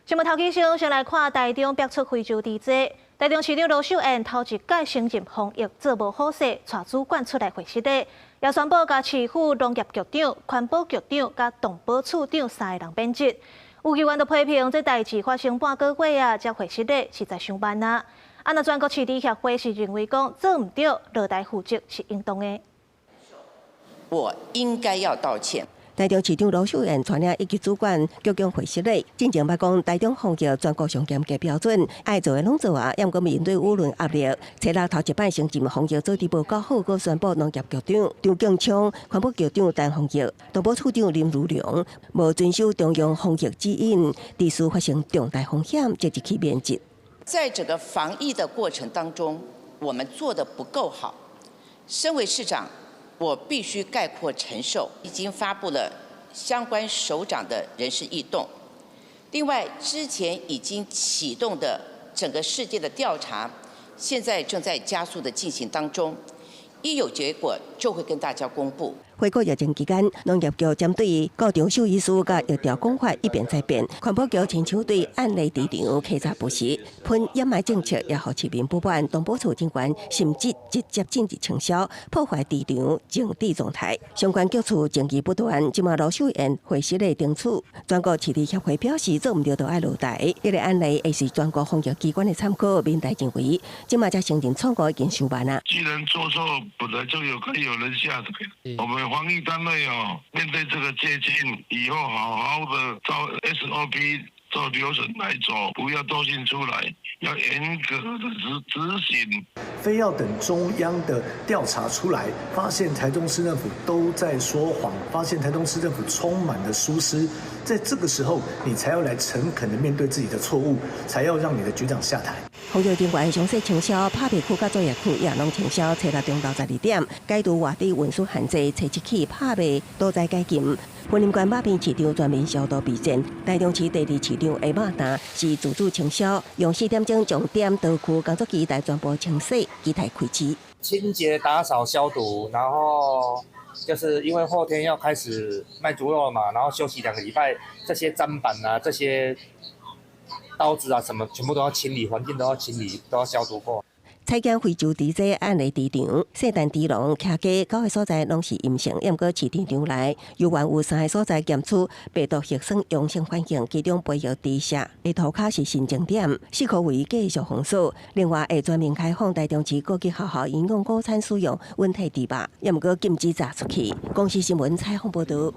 新闻头起先来看台中逼出非洲地质。台中市长罗秀燕头一届承认防疫做无好势，带主管出来会实地，也宣布甲市府农业局长、环保局长、甲动保处长3个人免职。有议员就批评这代志发生半个月啊，才会实地，实在伤慢啊！那全国市地协会是认为讲做唔对，落台负责是应当的。我应该要道歉。 台中市长罗秀燕带领一级主管局长会实例，进前捌讲台中防疫全国上严格标准，爱做的拢做啊，也毋过面对舆论压力，初六头一摆承认防疫做得无够好，佮宣布农业局长张敬昌、环保局长陈宏毅、动保处长林如良无遵守中央防疫指引，地区发生重大风险，即日起免职。在整个防疫的过程当中，我们做得不够好。身为市长， 我必须概括承受，已经发布了相关首长的人事异动。另外，之前已经启动的整个事件的调查，现在正在加速的进行当中，一有结果就会跟大家公布。 回顾疫情期间，农业局针对高中兽医师甲疫调讲法一变再变，环保局亲像对案例市场稽查不实，喷掩埋政策也互市民不满。动保处警员甚至直接禁止倾销，破坏市场静止状态。相关局处争议不断，即马罗秀燕会实的定处，全国市地协会表示做唔对就爱落台。这个案例也是全国防疫机关的参考。民代认为，即马才承认错误已经伤慢啦。既然做错，本来就有可以有人下台。我们 防疫单位面对这个接近以后，好好的照 SOP 照流程来走，不要漏进出来，要严格的执行。非要等中央的调查出来，发现台中市政府都在说谎，发现台中市政府充满了疏失，在这个时候，你才要来诚恳的面对自己的错误，才要让你的局长下台。 防疫人员详细清销拍卖区甲作业区也拢清销，初六中昼12点，解除外地运输限制，初一起拍卖都在解禁。云林县马边市场全面消毒备战，台中市第二市场下马达是自主清销，用4点钟重点道区工作机台全部清洗，机台开机。清洁、打扫、消毒，然后就是因为后天要开始卖猪肉了嘛，然后休息2个礼拜，这些砧板啊，这些 刀子啊，什么全部都要清理，环境都要清理，都要消毒过。采检非洲地质案例市场，圣诞猪笼徛街9个所在拢是阴性，也毋过市场内有原有3个所在检出病毒核酸阳性反应，其中培育地下的涂骹是新症点，4科位继续封锁。另外，会全面开放台中市各级学校营养午餐使用稳态猪肉，也毋过禁止炸出去。公司新闻采访报道。